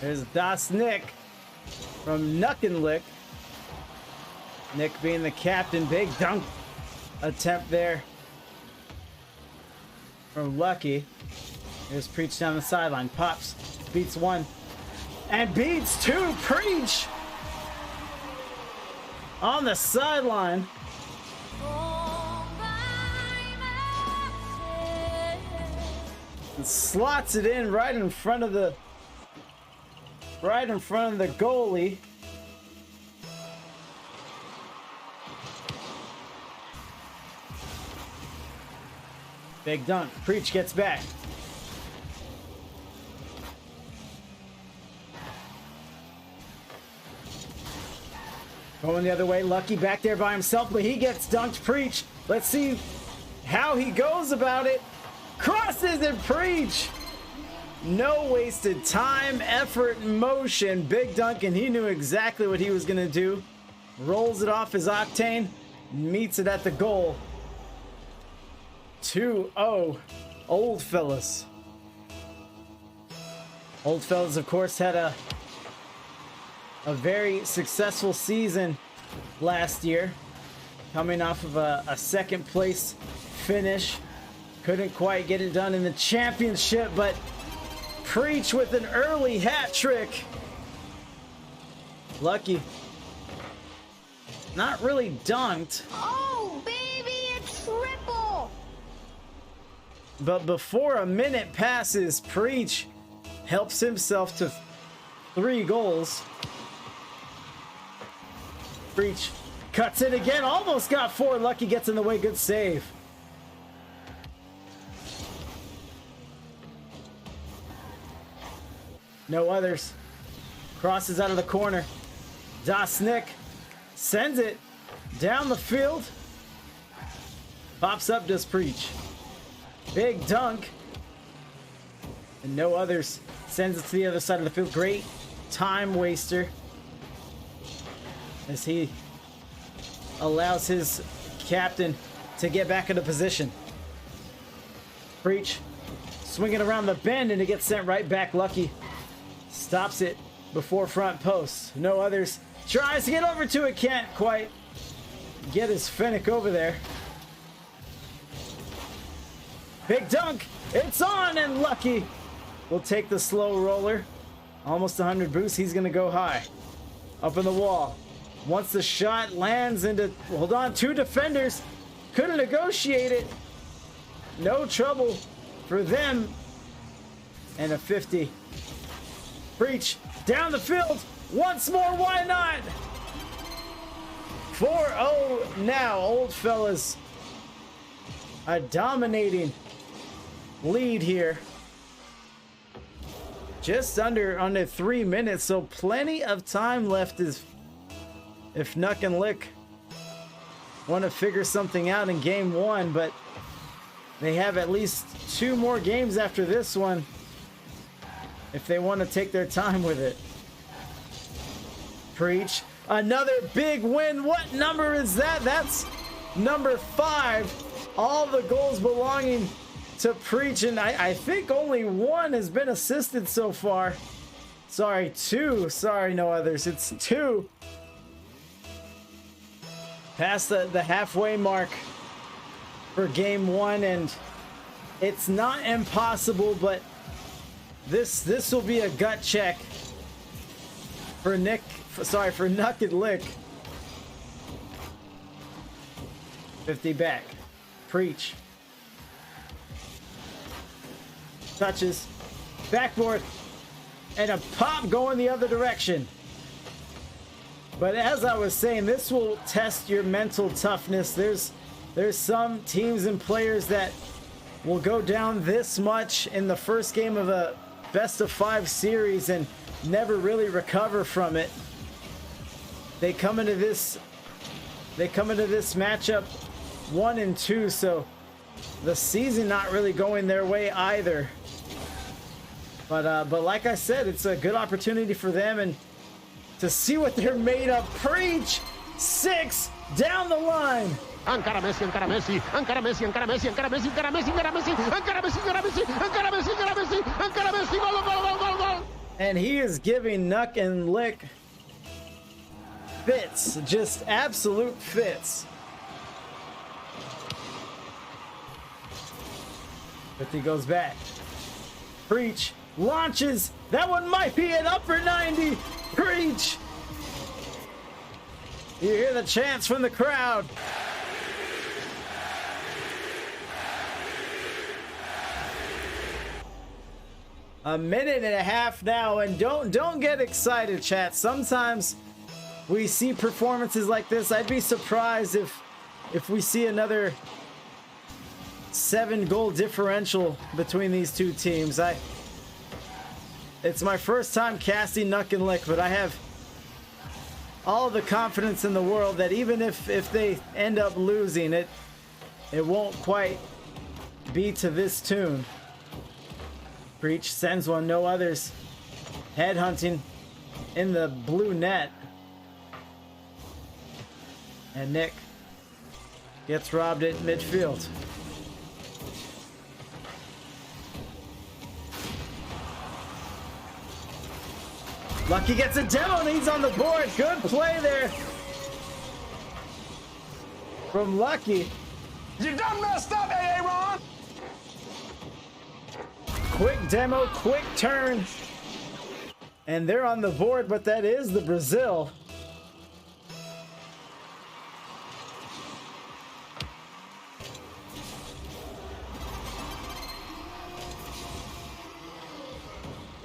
There's Das Nick from Nuck and Lick. Nick being the captain. Big dunk attempt there from Lucky. There's Preach down the sideline. Pops, beats one, and beats two. Preach on the sideline. And slots it in right in front of the goalie. Big dunk. Preach gets back. Going the other way. Lucky back there by himself, but he gets dunked. Preach. Let's see how he goes about it. Crosses and Preach. No wasted time, effort, motion. Big dunk, and he knew exactly what he was going to do. Rolls it off his Octane. Meets it at the goal. 2-0. Old Fellas. Old Fellas, of course, had a very successful season last year, coming off of a second place finish. Couldn't quite get it done in the championship, but Preach with an early hat trick. Lucky not really dunked. Oh baby, a triple! But before a minute passes, Preach helps himself to 3 goals. Preach cuts it again, almost got 4. Lucky gets in the way, good save. No others. Crosses out of the corner. Das Nick sends it down the field. Pops up, does Preach. Big dunk. And no others. Sends it to the other side of the field. Great time waster, as he allows his captain to get back into position. Preach swinging around the bend, and it gets sent right back. Lucky stops it before front post. No others. Tries to get over to it. Can't quite get his Finnick over there. Big dunk. It's on, and Lucky will take the slow roller. Almost 100 boosts. He's going to go high. Up in the wall. Once the shot lands into... Hold on. 2 defenders. Couldn't negotiate it. No trouble for them. And a 50. Preach down the field once more. Why not? 4-0 now. Old Fellas a dominating lead here. Just under 3 minutes, so plenty of time left if Nuck and Lick want to figure something out in game 1, but they have at least 2 more games after this one if they want to take their time with it. Preach. Another big win. What number is that? That's number 5. All the goals belonging to Preach, and I think only 1 has been assisted so far. Sorry, 2. Sorry, no others. It's 2. Past the halfway mark for game 1, and it's not impossible, but this will be a gut check for Nuck and Lick. 50 back. Preach. Touches. Backboard. And a pop going the other direction. But as I was saying, this will test your mental toughness. There's some teams and players that will go down this much in the first game of a best-of-5 series and never really recover from it. They come into this matchup 1-2, so the season not really going their way either. But like I said, it's a good opportunity for them and to see what they're made of. Preach 6 down the line. Encara Messi, encara Messi, encara Messi, encara Messi, encara Messi, encara Messi, encara Messi, encara Messi, encara Messi, encara Messi, encara Messi, encara Messi, gol, gol, gol, gol, gol. And he is giving Nuck and Lick fits, just absolute fits. But he goes back. Preach launches. That one might be an upper 90. Preach. You hear the chants from the crowd. A minute and a half now, and don't get excited, chat. Sometimes we see performances like this. I'd be surprised if we see another 7-goal differential between these two teams. It's my first time casting Nuck and Lick, but I have all the confidence in the world that even if they end up losing, it won't quite be to this tune. Preach sends one, no others. Headhunting in the blue net. And Nick gets robbed at midfield. Lucky gets a demo and he's on the board. Good play there from Lucky. You done messed up, Aaron. Quick demo, quick turn. And they're on the board, but that is the Brazil.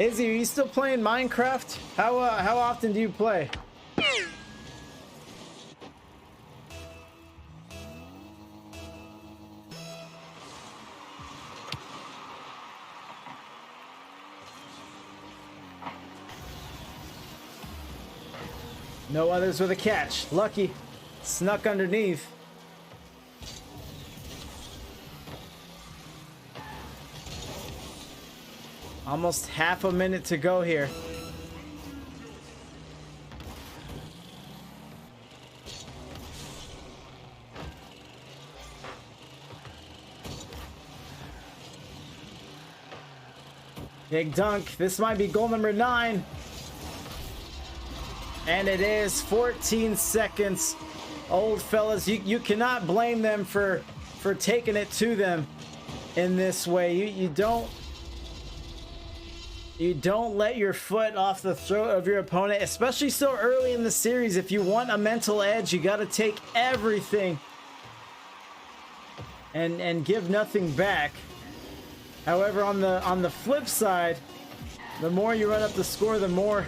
Izzy, are you still playing Minecraft? How often do you play? No others with a catch. Lucky snuck underneath. Almost half a minute to go here. Big dunk. This might be goal number 9. And it is 14 seconds. Old fellas, you cannot blame them for taking it to them in this way. You don't let your foot off the throat of your opponent, especially so early in the series. If you want a mental edge, you got to take everything and give nothing back. However, on the flip side, the more you run up the score, the more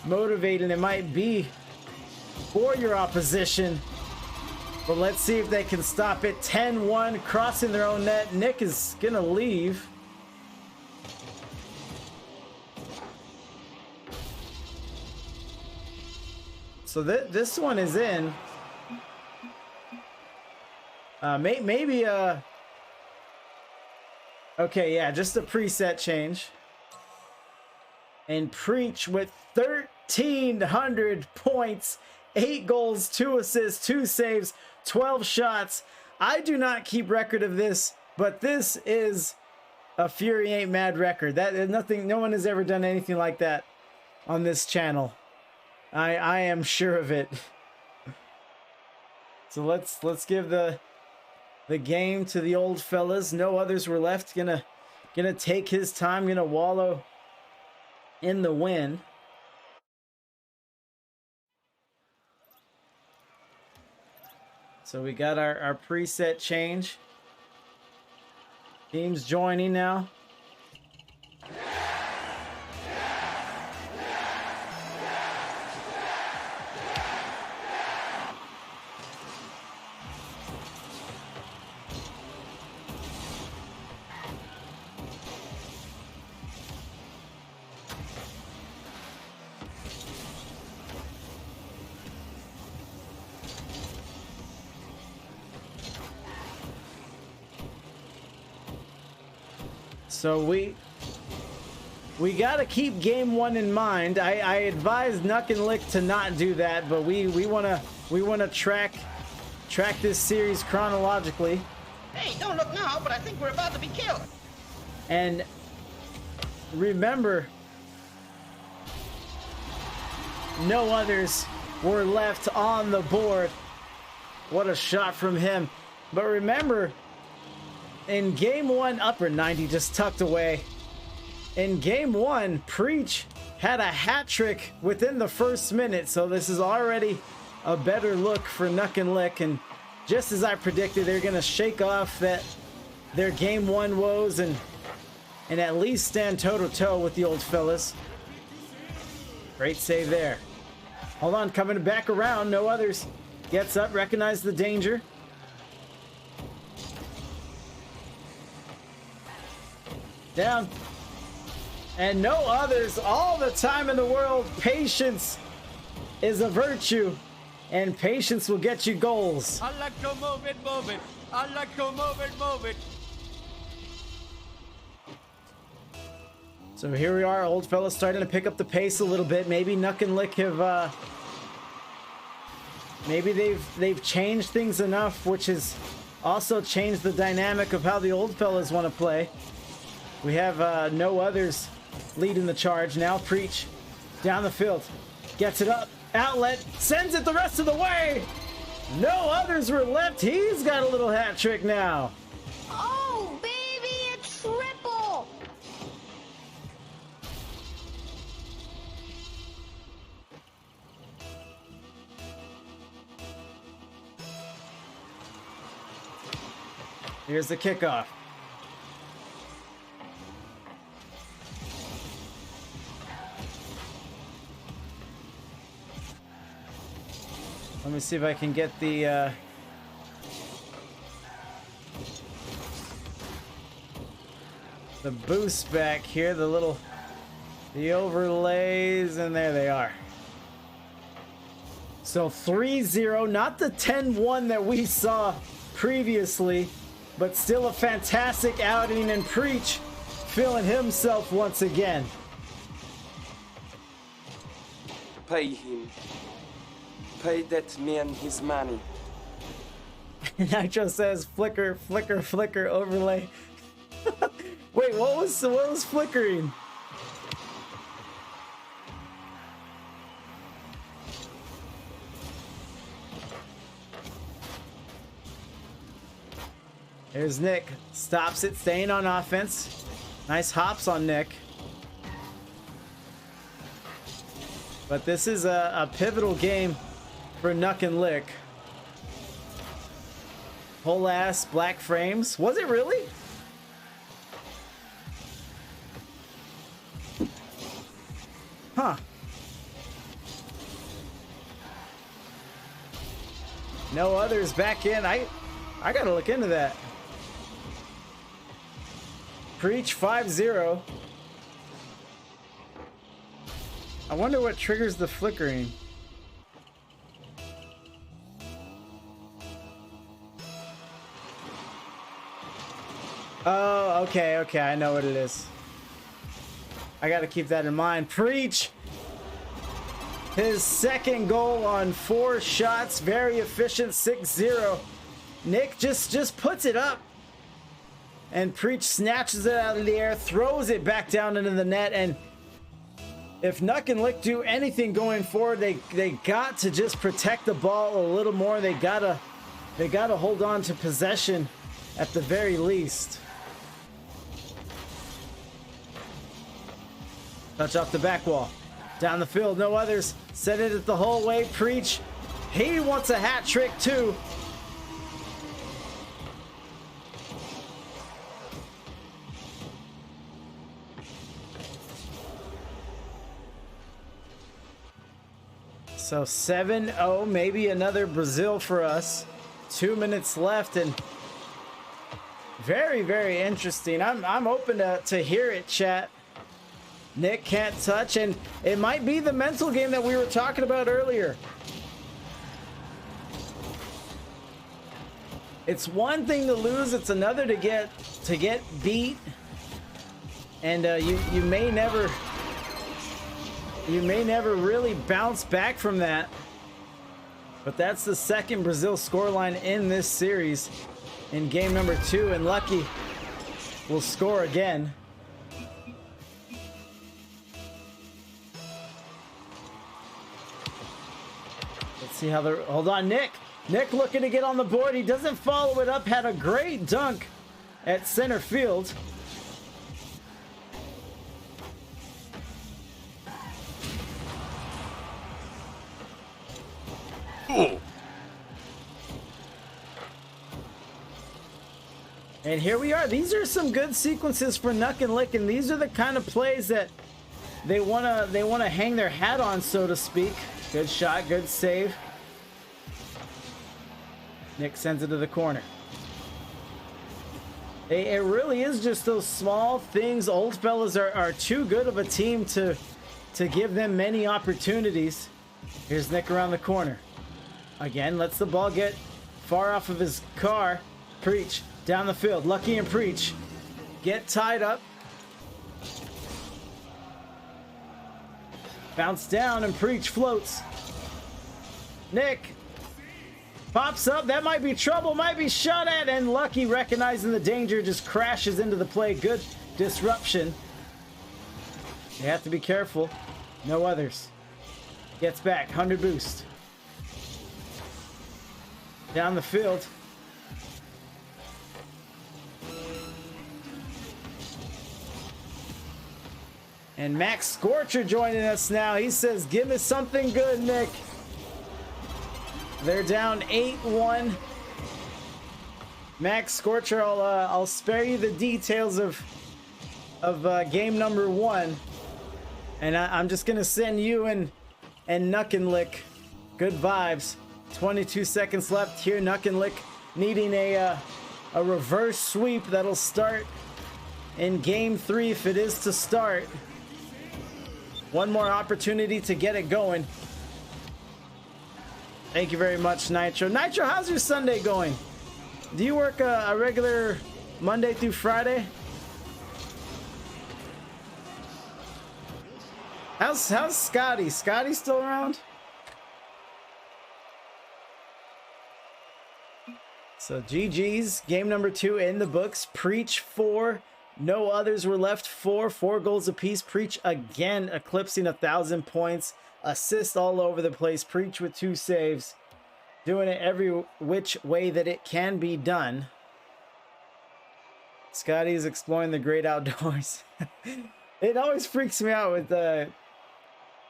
motivating it might be for your opposition. But let's see if they can stop it. 10-1, crossing their own net. Nick is gonna leave. So this one is in. Maybe okay, yeah, just a preset change. And Preach with 1,300 points, 8 goals, 2 assists, 2 saves, 12 shots. I do not keep record of this, but this is a FuryAintMad record. That is nothing. No one has ever done anything like that on this channel. I am sure of it. So let's give the game to the old fellas. No others were left. Gonna take his time. Gonna wallow in the win. So we got our preset change. Teams joining now. So we got to keep game 1 in mind. I advise Nuck and Lick to not do that, but we wanna track this series chronologically. Hey, don't look now, but I think we're about to be killed. And remember, no others were left on the board. What a shot from him. But remember, in game one, upper 90 just tucked away. In game one, Preach had a hat trick within the first minute, so this is already a better look for Nuck and Lick. And just as I predicted, they're gonna shake off their game one woes and at least stand toe-to-toe with the old fellas. Great save there. Hold on, coming back around, no others. Gets up, recognized the danger. Down. And no others, all the time in the world. Patience is a virtue, and patience will get you goals. I like to move it, move it. I like to move it, move it. So here we are, old fellas starting to pick up the pace a little bit. Maybe Nuck and Lick have, maybe they've changed things enough, which has also changed the dynamic of how the old fellas want to play. We have no others leading the charge. Now Preach down the field, gets it up, outlet, sends it the rest of the way. No others were left. He's got a little hat trick now. Oh, baby, a triple! Here's the kickoff. Let me see if I can get the boost back here, the overlays, and there they are. So 3-0, not the 10-1 that we saw previously, but still a fantastic outing, and Preach feeling himself once again. Pay him. Pay that man his money. Nitro says flicker, flicker, flicker, overlay. Wait, what was flickering? Here's Nick. Stops it, staying on offense. Nice hops on Nick. But this is a pivotal game for Nuck and Lick. Whole ass black frames. Was it really? Huh. No others back in. I gotta look into that. Preach 5-0. I wonder what triggers the flickering. Oh, okay, I know what it is. I gotta keep that in mind. Preach! His second goal on 4 shots, very efficient, 6-0. Nick just puts it up. And Preach snatches it out of the air, throws it back down into the net, and if Nuck and Lick do anything going forward, they got to just protect the ball a little more. They gotta hold on to possession at the very least. Touch off the back wall. Down the field, no others. Set it the whole way. Preach. He wants a hat trick too. So 7-0, maybe another Brazil for us. 2 minutes left, and very, very interesting. I'm open to hear it, chat. Nick can't touch, and it might be the mental game that we were talking about earlier. It's one thing to lose, it's another to get beat, and you may never really bounce back from that. But that's the second Brazil scoreline in this series in game number 2, and Lucky will score again. See how the... Hold on, Nick. Nick looking to get on the board. He doesn't follow it up. Had a great dunk at center field. And here we are. These are some good sequences for Nuck and Lick, and these are the kind of plays that they wanna hang their hat on, so to speak. Good shot, good save. Nick sends it to the corner. It really is just those small things. Old fellas are too good of a team to give them many opportunities. Here's Nick around the corner. Again, lets the ball get far off of his car. Preach down the field. Lucky and Preach get tied up. Bounce down and Preach floats. Nick pops up. That might be trouble. Might be shot at. And Lucky, recognizing the danger, just crashes into the play. Good disruption. You have to be careful. No others. Gets back. 100 boost. Down the field. And Max Scorcher joining us now. He says, give me something good, Nick. They're down 8-1. Max Scorcher, I'll spare you the details of game number 1. And I'm just going to send you and Nuck and Lick good vibes. 22 seconds left here. Nuck and Lick needing a reverse sweep that'll start in game 3 if it is to start. One more opportunity to get it going. Thank you very much, Nitro. Nitro, how's your Sunday going? Do you work a regular Monday through Friday? How's Scotty? Scotty still around? So GG's, game number 2 in the books. Preach 4. No others were left. 4 goals apiece. Preach again eclipsing 1,000 points. Assist all over the place. Preach with 2 saves. Doing it every which way that it can be done. Scotty is exploring the great outdoors. It always freaks me out with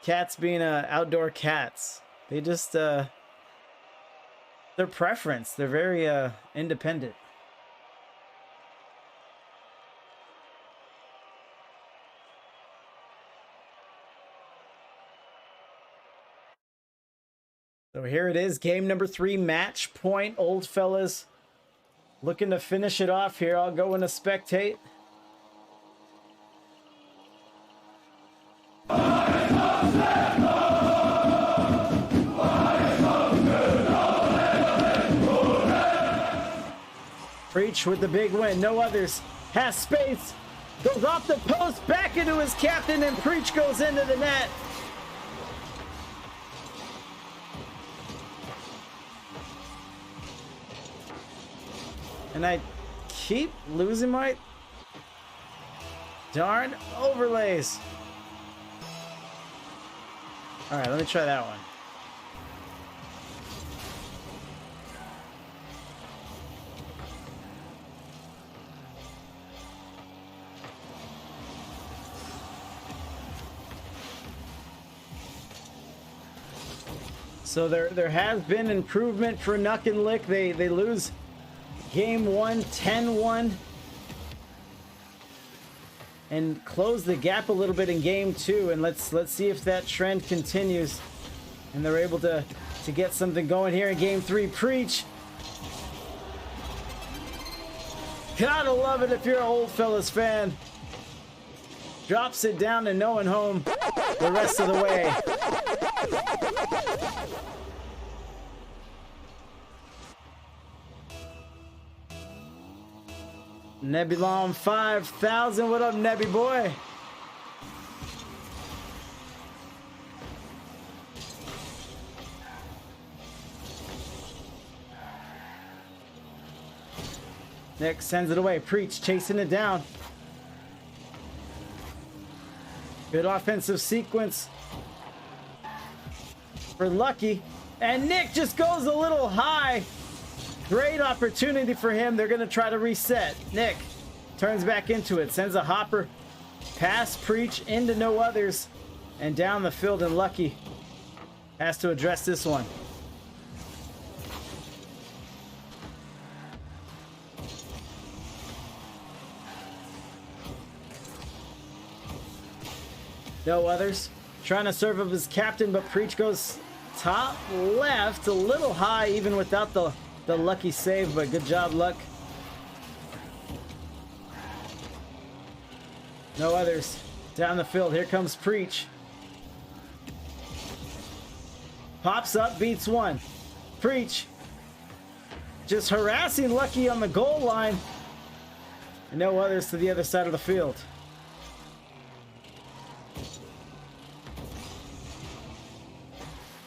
cats being outdoor cats. They just their preference. They're very independent. So here it is, game number 3, match point. Old fellas looking to finish it off here. I'll go in to spectate. Preach with the big win. No others. Has space. Goes off the post, back into his captain, and Preach goes into the net. And I keep losing my darn overlays. All right, let me try that one. So there has been improvement for Nuck and Lick. They lose game 1, 10-1. And close the gap a little bit in game 2. And let's see if that trend continues. And they're able to get something going here in game 3. Preach. Gotta love it if you're an Old Fellas fan. Drops it down to no one home the rest of the way. Nebulon 5000, what up, Nebby boy? Nick sends it away. Preach chasing it down. Good offensive sequence for Lucky. And Nick just goes a little high. Great opportunity for him. They're going to try to reset. Nick turns back into it. Sends a hopper past Preach into No Others. And down the field, and Lucky has to address this one. No Others trying to serve up his captain, but Preach goes top left, a little high even without the lucky save, but good job, Luck. No Others down the field. Here comes Preach. Pops up, beats one. Preach just harassing Lucky on the goal line. And No Others to the other side of the field.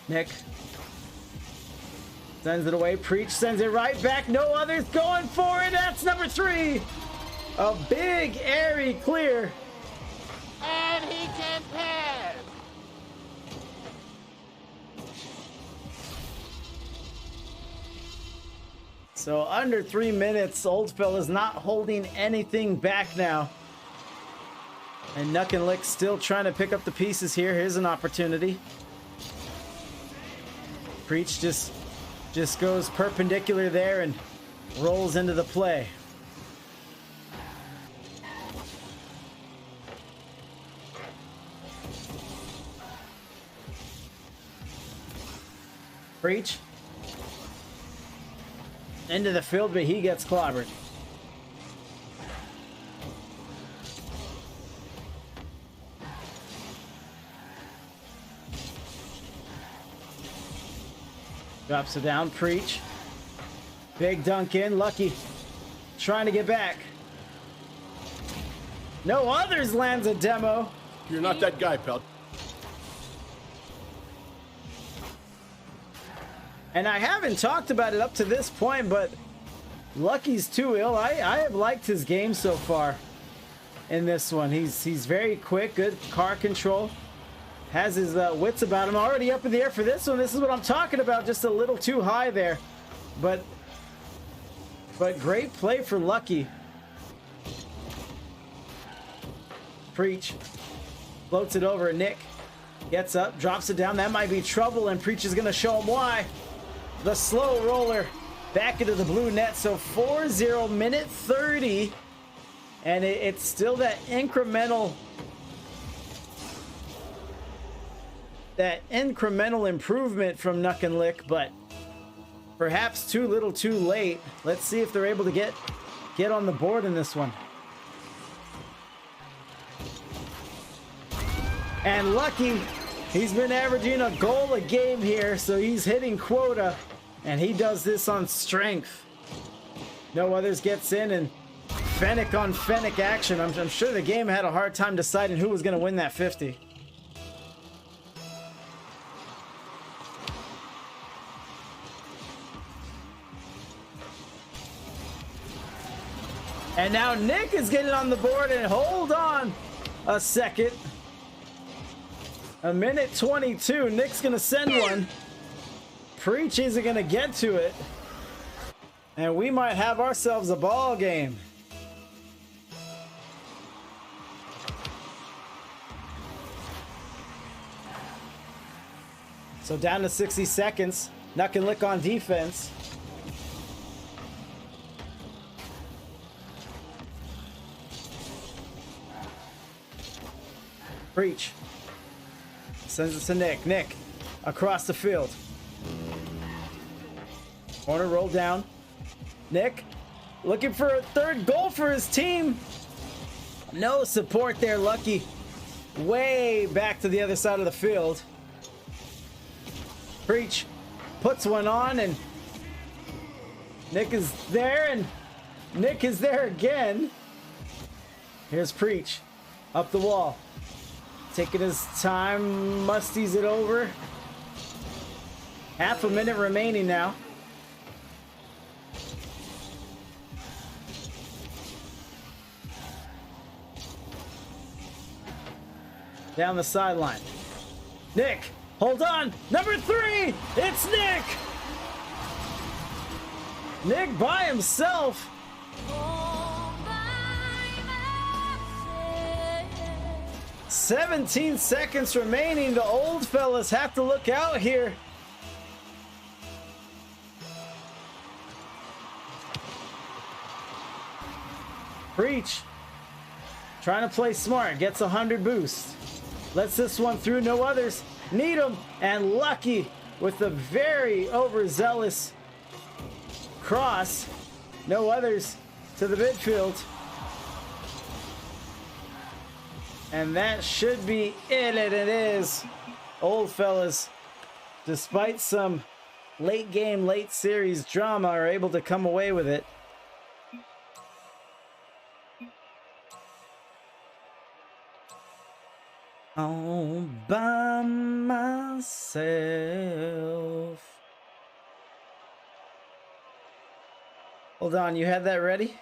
Nick sends it away. Preach sends it right back. No Others going for it. That's number 3. A big airy clear. And he can pass. So under 3 minutes, Oldfellow is not holding anything back now. And Nuck and Lick still trying to pick up the pieces here. Here's an opportunity. Preach just goes perpendicular there and rolls into the play. Preach into the field, but he gets clobbered. Drops it down. Preach. Big dunk in. Lucky trying to get back. No Others lands a demo. You're not that guy, pal. And I haven't talked about it up to this point, but Lucky's too ill. I have liked his game so far in this one. He's very quick, good car control. Has his wits about him. Already up in the air for this one. This is what I'm talking about. Just a little too high there. But great play for Lucky. Preach. Floats it over. Nick gets up, drops it down. That might be trouble, and Preach is going to show him why. The slow roller back into the blue net. So 4-0, minute 30. And it's still that incremental improvement from Nuck and Lick, but perhaps too little too late. Let's see if they're able to get on the board in this one. And Lucky, he's been averaging a goal a game here, so he's hitting quota, and he does this on strength. No Others gets in, and Fennec on Fennec action. I'm sure the game had a hard time deciding who was going to win that 50. And now Nick is getting on the board, and hold on a second. A minute 22. Nick's going to send one. Preach isn't going to get to it. And we might have ourselves a ball game. So down to 60 seconds. Nuck and Lick on defense. Preach. Sends it to Nick. Nick across the field. Corner roll down. Nick looking for a third goal for his team. No support there. Lucky way back to the other side of the field. Preach puts one on, and Nick is there, and Nick is there again. Here's Preach up the wall. Taking his time, musties it over. Half a minute remaining now. Down the sideline. Nick Hold on. Number 3. It's Nick. Nick by himself. 17 seconds remaining. The old fellas have to look out here. Preach. Trying to play smart. Gets 100 boost. Lets this one through. No others. Need him. And Lucky with the very overzealous cross. No others to the midfield. And that should be it, and it is. Old fellas, despite some late game, late series drama, are able to come away with it. All by myself. Hold on, you had that ready?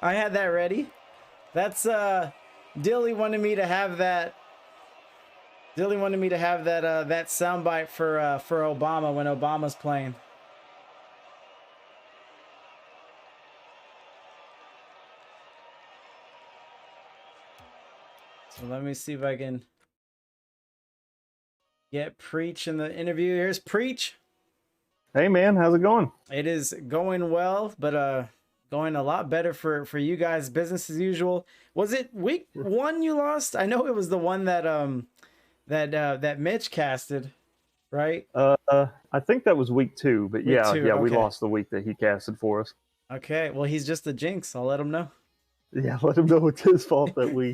I had that ready. That's Dilly wanted me to have that. Dilly wanted me to have that that soundbite for Obama when Obama's playing. So let me see if I can get Preach in the interview. Here's Preach. Hey man, how's it going? It is going well, but going a lot better for you guys. Business as usual. Was it week 1 you lost? I know it was the one that that Mitch casted, right? I think that was week 2, but Week yeah, 2, yeah, we okay. lost the week that he casted for us. Okay, well he's just a jinx. I'll let him know. Yeah, let him know it's his fault that we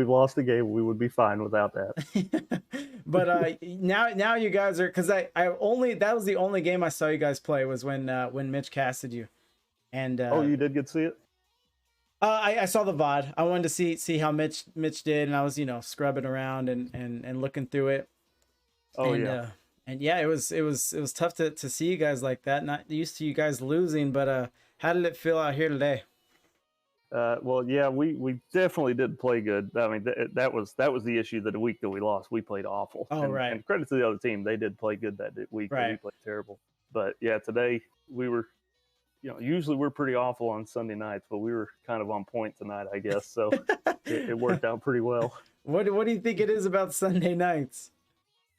lost the game. We would be fine without that. But now you guys are, because I only, that was the only game I saw you guys play was when Mitch casted you. And Oh, you did get to see it? I saw the VOD. I wanted to see how Mitch did, and I was, you know, scrubbing around and looking through it. Oh, and, yeah. And yeah, it was tough to see you guys like that. Not used to you guys losing, but how did it feel out here today? Well, yeah, we definitely didn't play good. I mean, that was the issue. That the week that we lost, we played awful. Oh, right. And credit to the other team, they did play good that week. Right. We played terrible. But yeah, today we were, you know, usually we're pretty awful on Sunday nights, but we were kind of on point tonight, I guess. So it worked out pretty well. What do you think it is about Sunday nights?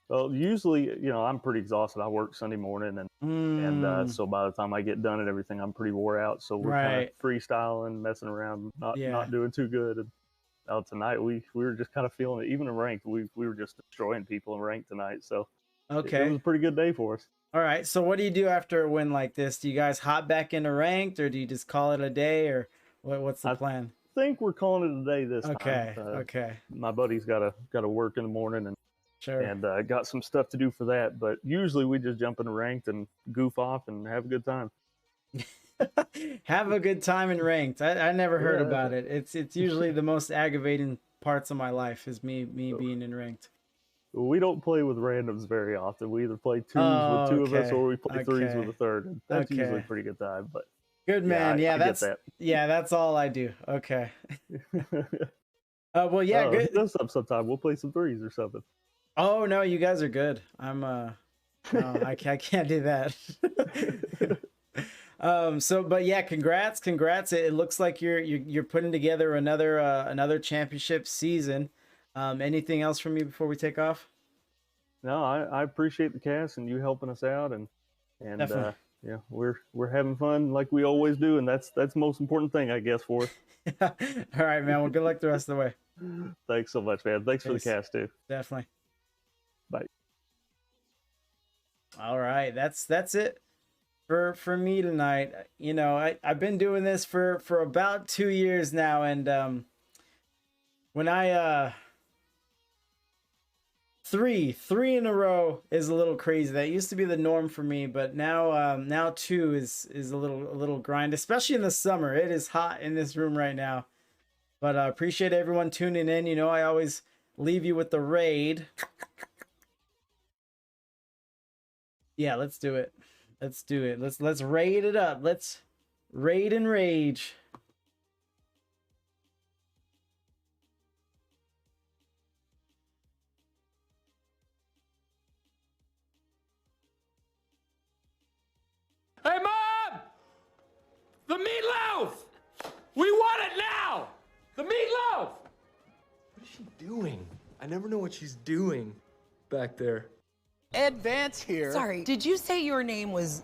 Well, usually, you know, I'm pretty exhausted. I work Sunday morning, and so by the time I get done and everything, I'm pretty wore out. So we're kind of freestyling, messing around, not doing too good. And tonight we were just kind of feeling it. Even in ranked, we were just destroying people in ranked tonight. So okay, it was a pretty good day for us. All right. So what do you do after a win like this? Do you guys hop back into ranked, or do you just call it a day, or what's the plan? I think we're calling it a day this time. Okay. My buddy's got to work in the morning, and sure. And got some stuff to do for that. But usually we just jump into ranked and goof off and have a good time. Have a good time in ranked. I never heard about it. It's usually the most aggravating parts of my life is me being in ranked. We don't play with randoms very often. We either play twos with two of us, or we play threes with a third. And that's usually a pretty good time. But good man. Yeah, that's all I do. Okay. Well, yeah, good. Sometime we'll play some threes or something. Oh no, you guys are good. I'm no, I can't do that. But yeah, congrats. It looks like you're putting together another championship season. Anything else from you before we take off? No, I appreciate the cast and you helping us out, and yeah, we're having fun like we always do, and that's the most important thing, I guess, for us. All right, man. Well, good luck the rest of the way. Thanks so much, man. Thanks for the cast too. Definitely. Bye. All right, that's it for me tonight. You know, I've been doing this for about 2 years now, and when I three in a row is a little crazy. That used to be the norm for me, but now 2 is a little grind, especially in the summer. It is hot in this room right now. But I appreciate everyone tuning in. You know, I always leave you with the raid. Yeah, let's do it. Let's raid it up. Let's raid and rage. The meatloaf! We want it now! The meatloaf! What is she doing? I never know what she's doing back there. Ed Vance here. Sorry, did you say your name was